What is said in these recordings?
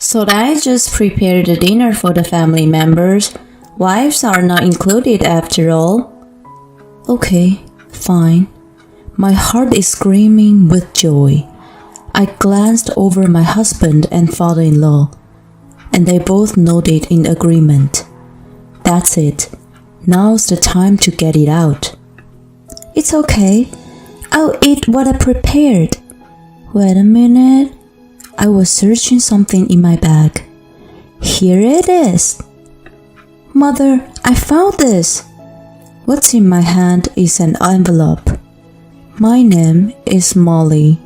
So I just prepared the dinner for the family members. Wives are not included after all. Okay, fine. My heart is screaming with joy. I glanced over my husband and father-in-law, and they both nodded in agreement. That's it. Now's the time to get it out. It's okay. I'll eat what I prepared. Wait a minute. I was searching something in my bag. Here it is. Mother, I found this. What's in my hand is an envelope. My name is Molly.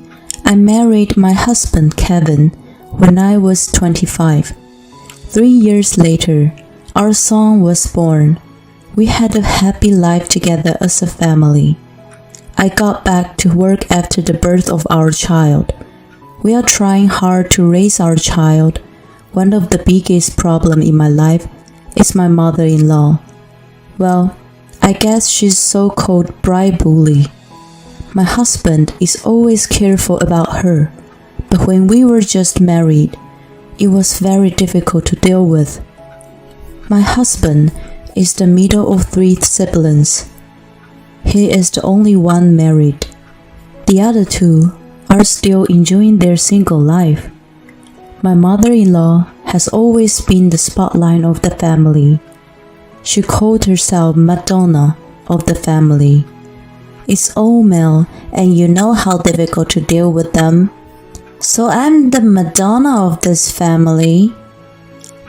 I married my husband Kevin when I was 25. 3 years later, our son was born. We had a happy life together as a family. I got back to work after the birth of our child. We are trying hard to raise our child. One of the biggest problems in my life is my mother-in-law. Well, I guess she's so-called bride bully. My husband is always careful about her, but when we were just married, it was very difficult to deal with. My husband is the middle of 3 siblings. He is the only one married. The other 2 are still enjoying their single life. My mother-in-law has always been the spotlight of the family. She called herself Madonna of the family. It's all male, and you know how difficult to deal with them. So I'm the Madonna of this family.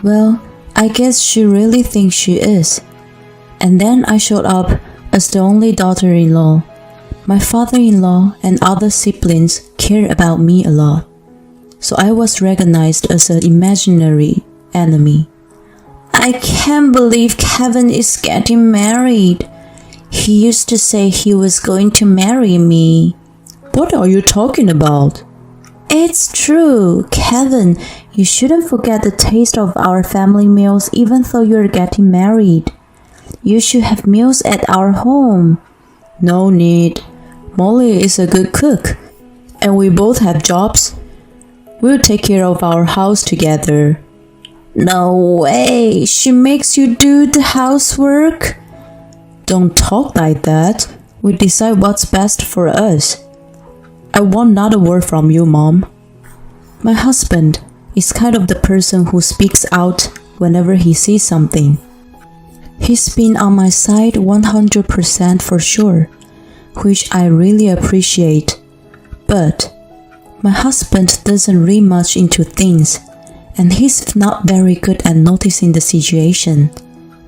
Well, I guess she really thinks she is. And then I showed up as the only daughter-in-law. My father-in-law and other siblings care about me a lot, so I was recognized as an imaginary enemy. I can't believe Kevin is getting married. He used to say he was going to marry me. What are you talking about? It's true, Kevin. You shouldn't forget the taste of our family meals even though you're getting married. You should have meals at our home. No need. Molly is a good cook, and we both have jobs. We'll take care of our house together. No way! She makes you do the housework? Don't talk like that. We decide what's best for us. I want not a word from you, Mom. My husband is kind of the person who speaks out whenever he sees something. He's been on my side 100% for sure, which I really appreciate. But my husband doesn't read much into things, and he's not very good at noticing the situation.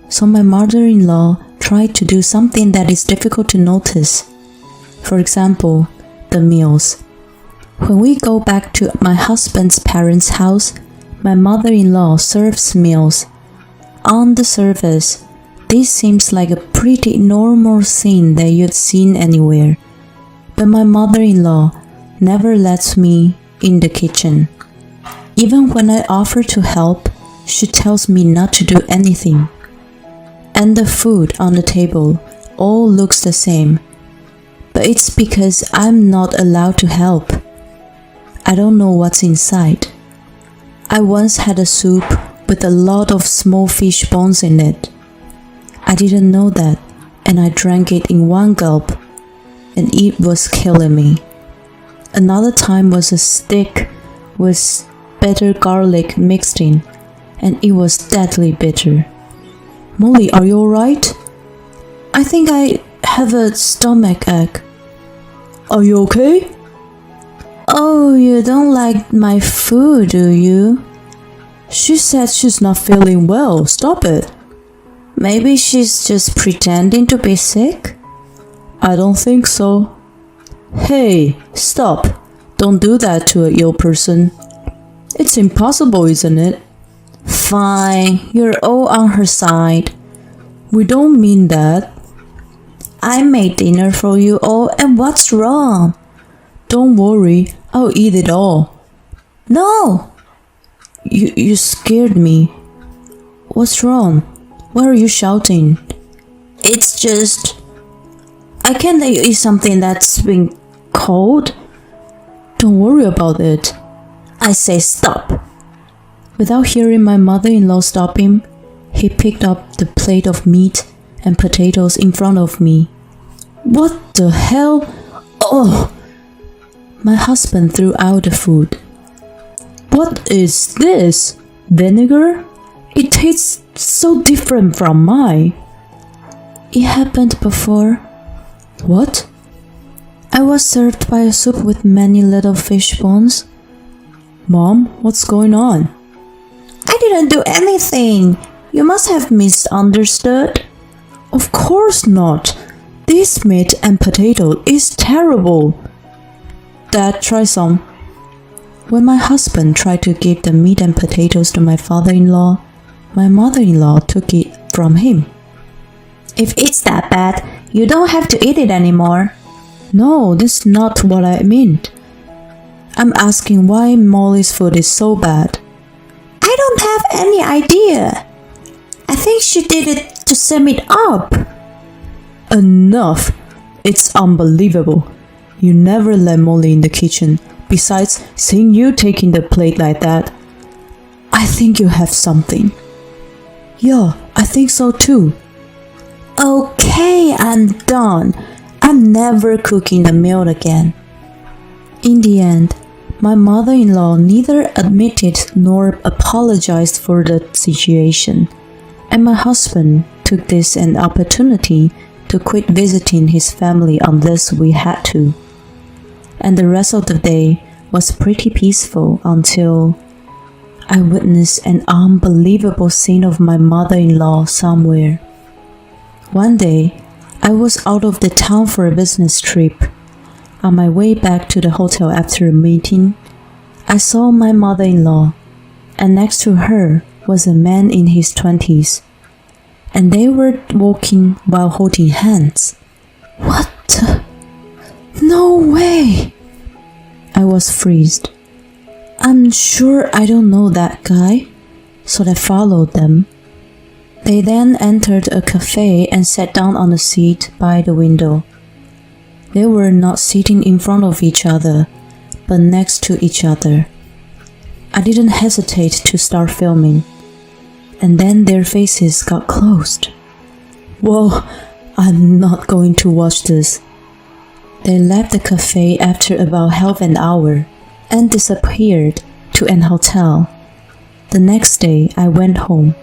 So my mother-in-law tried to do something that is difficult to notice. For example, the meals. When we go back to my husband's parents' house, my mother-in-law serves meals. On the surface, this seems like a pretty normal scene that you'd seen anywhere. But my mother-in-law never lets me in the kitchen. Even when I offer to help, she tells me not to do anything. And the food on the table all looks the same. But it's because I'm not allowed to help. I don't know what's inside. I once had a soup with a lot of small fish bones in it. I didn't know that, and I drank it in one gulp, and it was killing me. Another time was a steak with bitter garlic mixed in, and it was deadly bitter. Molly, are you alright? I think I have a stomach ache. Are you okay? Oh, you don't like my food, do you? She said she's not feeling well. Stop it. Maybe she's just pretending to be sick? I don't think so. Hey, stop. Don't do that to an ill person. It's impossible, isn't it? Fine, you're all on her side. We don't mean that. I made dinner for you all, and what's wrong? Don't worry, I'll eat it all. No! You scared me. What's wrong? Why are you shouting? It's just... I can't let you eat something that's been cold. Don't worry about it. I say stop. Without hearing my mother-in-law stop him, he picked up the plate of meat and potatoes in front of me. What the hell? Oh! My husband threw out the food. What is this? Vinegar? It tastes so different from mine. It happened before. What? I was served by a soup with many little fish bones. Mom, what's going on? I didn't do anything. You must have misunderstood. Of course not. This meat and potato is terrible. Dad, try some. When my husband tried to give the meat and potatoes to my father-in-law, my mother-in-law took it from him. If it's that bad, you don't have to eat it anymore. No, that's not what I meant. I'm asking why Molly's food is so bad. I don't have any idea. I think she did it to sum it up. Enough! It's unbelievable. You never let Molly in the kitchen. Besides, seeing you taking the plate like that, I think you have something. Yeah, I think so too. Okay, I'm done. I'm never cooking the meal again. In the end, my mother-in-law neither admitted nor apologized for the situation, and my husband took this an opportunity to quit visiting his family unless we had to. And the rest of the day was pretty peaceful until I witnessed an unbelievable scene of my mother-in-law somewhere. One day, I was out of the town for a business trip. On my way back to the hotel after a meeting, I saw my mother-in-law, and next to her was a man in his 20s, and they were walking while holding hands. What the? No way! I was freezed. I'm sure I don't know that guy, so I followed them. They then entered a cafe and sat down on a seat by the window. They were not sitting in front of each other, but next to each other. I didn't hesitate to start filming, and then their faces got closed. Whoa, I'm not going to watch this. They left the cafe after about half an hour and disappeared to an hotel. The next day, I went home,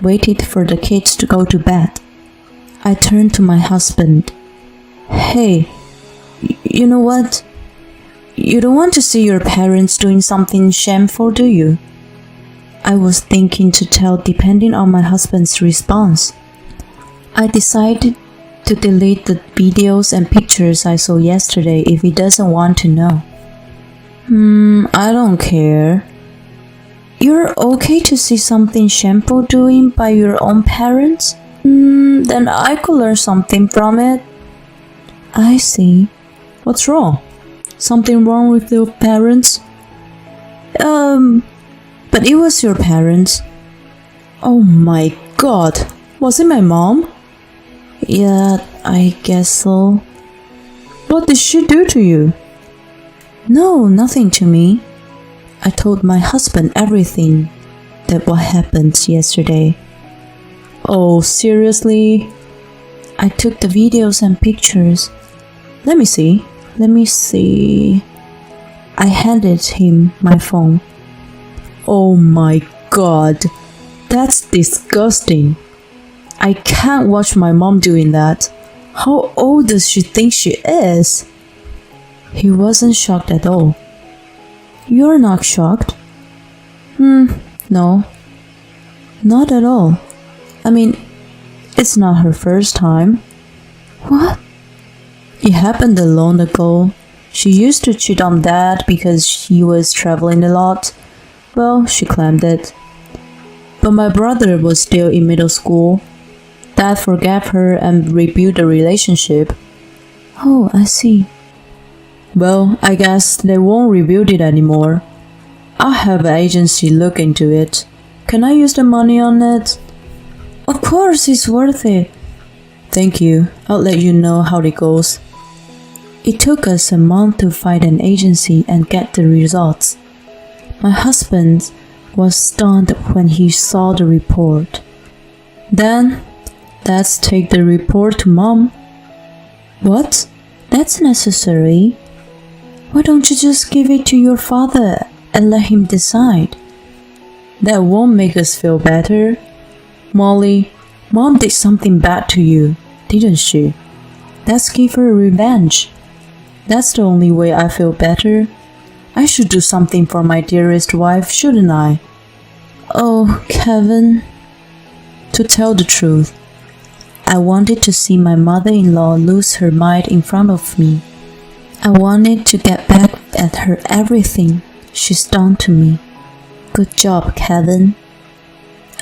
waited for the kids to go to bed. I turned to my husband. Hey, you know what? You don't want to see your parents doing something shameful, do you? I was thinking to tell depending on my husband's response. I decided to delete the videos and pictures I saw yesterday if he doesn't want to know. I don't care. You're okay to see something shameful doing by your own parents? Then I could learn something from it. I see. What's wrong? Something wrong with your parents? But it was your parents. Oh my god. Was it my mom? Yeah, I guess so. What did she do to you? No, nothing to me. I told my husband everything that what happened yesterday. Oh, seriously? I took the videos and pictures. Let me see. I handed him my phone. Oh my god. That's disgusting. I can't watch my mom doing that. How old does she think she is? He wasn't shocked at all. You're not shocked? No. Not at all. I mean, it's not her first time. What? It happened a long ago. She used to cheat on Dad because he was traveling a lot. Well, she claimed it. But my brother was still in middle school. Dad forgave her and rebuilt the relationship. Oh, I see. Well, I guess they won't rebuild it anymore. I'll have an agency look into it. Can I use the money on it? Of course, it's worth it. Thank you. I'll let you know how it goes. It took us a month to find an agency and get the results. My husband was stunned when he saw the report. Then, let's take the report to Mom. What? That's necessary. Why don't you just give it to your father and let him decide? That won't make us feel better. Molly, Mom did something bad to you, didn't she? Let's give her revenge. That's the only way I feel better. I should do something for my dearest wife, shouldn't I? Oh, Kevin. To tell the truth, I wanted to see my mother-in-law lose her mind in front of me. I wanted to get back at her everything she's done to me. Good job, Kevin.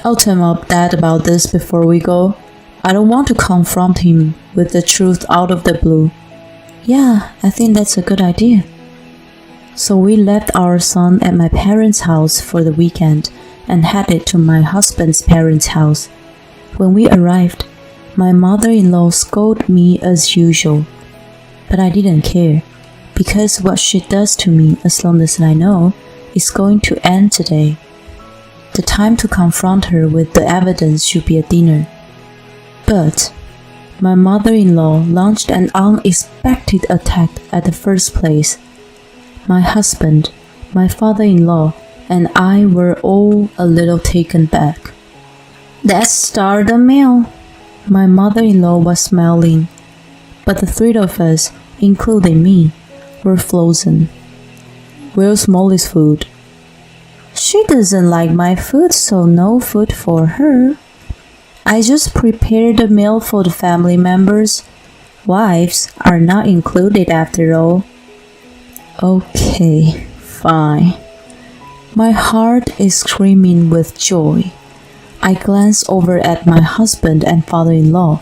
I'll tell my dad about this before we go. I don't want to confront him with the truth out of the blue. Yeah, I think that's a good idea. So we left our son at my parents' house for the weekend and headed to my husband's parents' house. When we arrived, my mother-in-law scolded me as usual. But I didn't care, because what she does to me, as long as I know, is going to end today. The time to confront her with the evidence should be at dinner. But my mother-in-law launched an unexpected attack at the first place. My husband, my father-in-law, and I were all a little taken back. Let's start the meal. My mother-in-law was smiling, but the three of us, including me, were frozen. Where's Molly's food? She doesn't like my food, so no food for her. I just prepared a meal for the family members. Wives are not included after all. Okay, fine. My heart is screaming with joy. I glance over at my husband and father-in-law,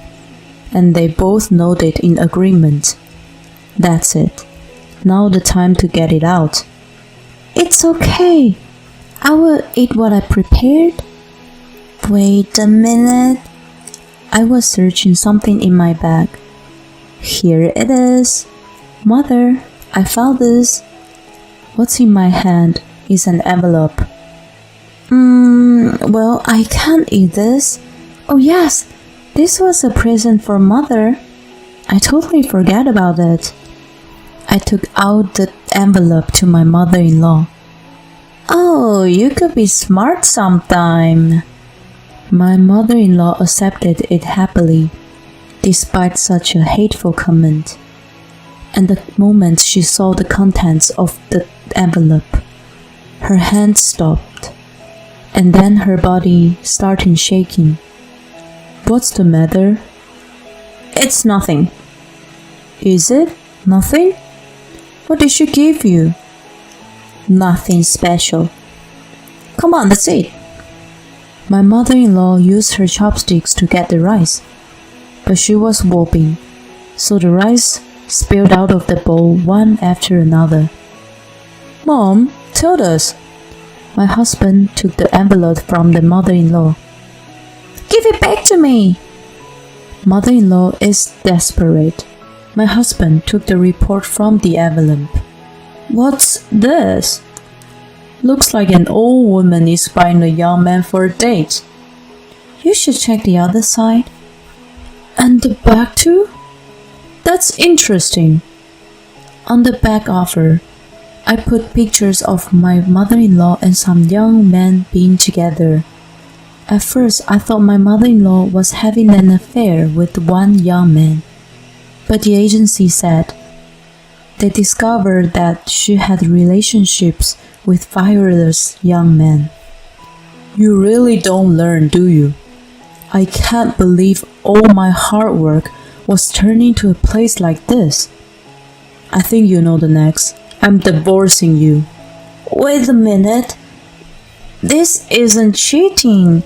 and they both nodded in agreement. That's it. Now the time to get it out. It's okay. I will eat what I prepared. Wait a minute. I was searching something in my bag. Here it is. Mother, I found this. What's in my hand is an envelope. Well, I can't eat this. Oh yes, this was a present for Mother. I totally forgot about it. I took out the envelope to my mother-in-law. Oh, you could be smart sometime. My mother-in-law accepted it happily, despite such a hateful comment. And the moment she saw the contents of the envelope, her hand stopped, and then her body started shaking. What's the matter? It's nothing. Is it nothing? What did she give you? Nothing special. Come on, let's eat. My mother-in-law used her chopsticks to get the rice, but she was whopping, so the rice spilled out of the bowl one after another. Mom, tell us. My husband took the envelope from the mother-in-law. Give it back to me. Mother-in-law is desperate. My husband took the report from the envelope. What's this? Looks like an old woman is buying a young man for a date. You should check the other side. And the back too? That's interesting. On the back offer, I put pictures of my mother-in-law and some young men being together. At first, I thought my mother-in-law was having an affair with one young man, but the agency said they discovered that she had relationships with various young men. You really don't learn, do you? I can't believe all my hard work was turning to a place like this. I think you know the next. I'm divorcing you. Wait a minute. This isn't cheating.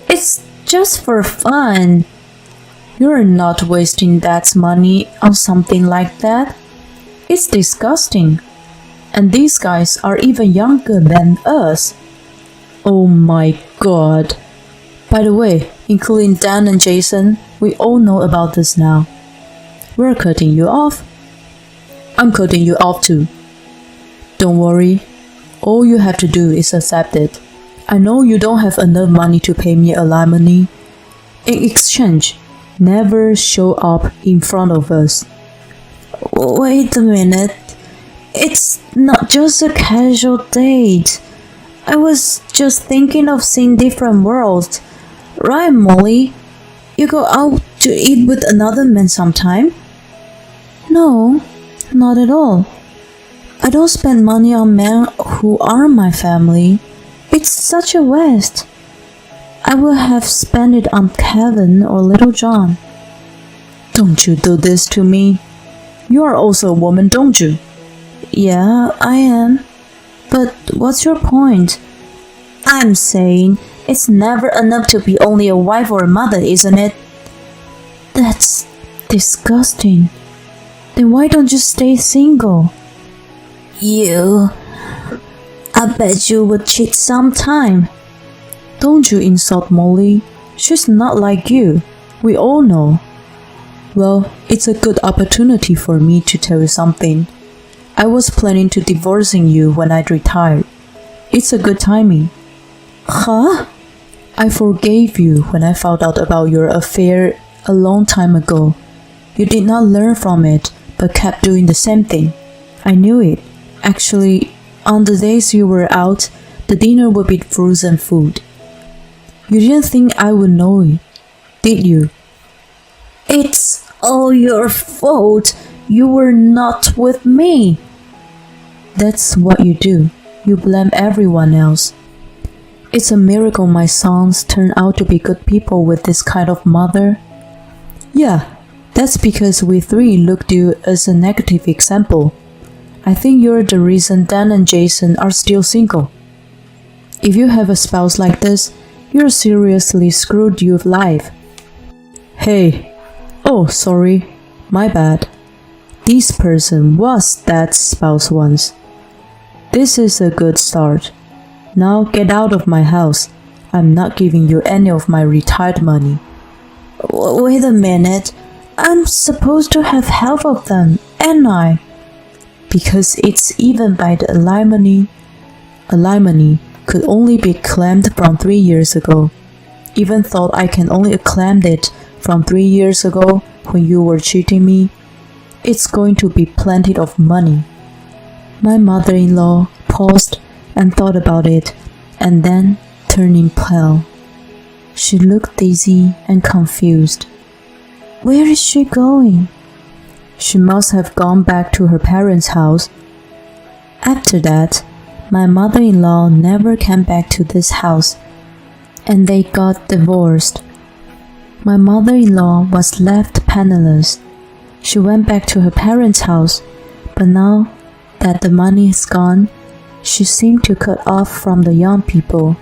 It's just for fun. You're not wasting Dad's money on something like that. It's disgusting. And these guys are even younger than us. Oh my God. By the way, including Dan and Jason, we all know about this now. We're cutting you off. I'm cutting you off too. Don't worry. All you have to do is accept it. I know you don't have enough money to pay me alimony. In exchange, never show up in front of us. Wait a minute. It's not just a casual date. I was just thinking of seeing different worlds. Right, Molly? You go out to eat with another man sometime? No, not at all. I don't spend money on men who aren't my family. It's such a waste. I would have spent it on Kevin or Little John. Don't you do this to me. You are also a woman, don't you? Yeah, I am. But what's your point? I'm saying it's never enough to be only a wife or a mother, isn't it? That's disgusting. Then why don't you stay single? I bet you would cheat sometime. Don't you insult Molly. She's not like you. We all know. Well, it's a good opportunity for me to tell you something. I was planning to divorcing you when I retired. It's a good timing. Huh? I forgave you when I found out about your affair a long time ago. You did not learn from it, but kept doing the same thing. I knew it. Actually, on the days you were out, the dinner would be frozen food. You didn't think I would know it, did you? It's all your fault. You were not with me. That's what you do. You blame everyone else. It's a miracle my sons turn out to be good people with this kind of mother. Yeah, that's because we three looked you as a negative example. I think you're the reason Dan and Jason are still single. If you have a spouse like this, you're seriously screwed your life. Hey, oh sorry, my bad. This person was Dad's spouse once. This is a good start. Now get out of my house. I'm not giving you any of my retired money. Wait a minute. I'm supposed to have half of them, ain't I? Because it's even by the alimony. Alimony could only be claimed from 3 years ago. Even though I can only claim it from 3 years ago when you were cheating me, it's going to be plenty of money. My mother-in-law paused and thought about it, and then turning pale. She looked dizzy and confused. Where is she going? She must have gone back to her parents' house. After that, my mother-in-law never came back to this house, and they got divorced. My mother-in-law was left penniless. She went back to her parents' house, but now that the money is gone, she seemed to cut off from the young people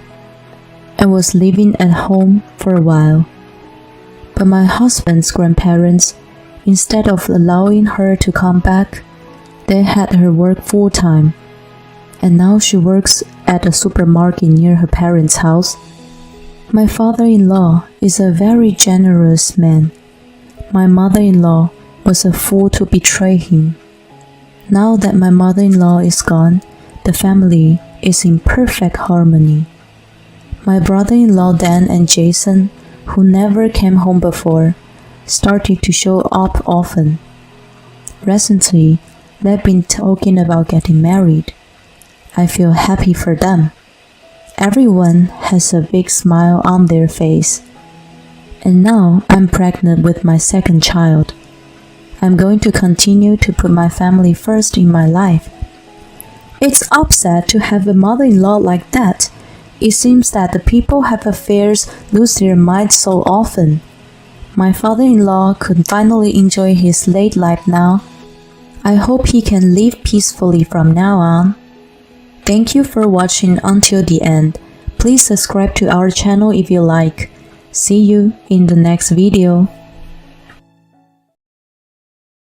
and was living at home for a while. But my husband's grandparents, instead of allowing her to come back, they had her work full-time, and now she works at a supermarket near her parents' house. My father-in-law is a very generous man. My mother-in-law was a fool to betray him. Now that my mother-in-law is gone, the family is in perfect harmony. My brother-in-law Dan and Jason, who never came home before, started to show up often. Recently, they've been talking about getting married. I feel happy for them. Everyone has a big smile on their face. And now I'm pregnant with my second child. I'm going to continue to put my family first in my life. It's upset to have a mother-in-law like that. It seems that the people have affairs lose their minds so often. My father-in-law could finally enjoy his late life now. I hope he can live peacefully from now on. Thank you for watching until the end. Please subscribe to our channel if you like. See you in the next video.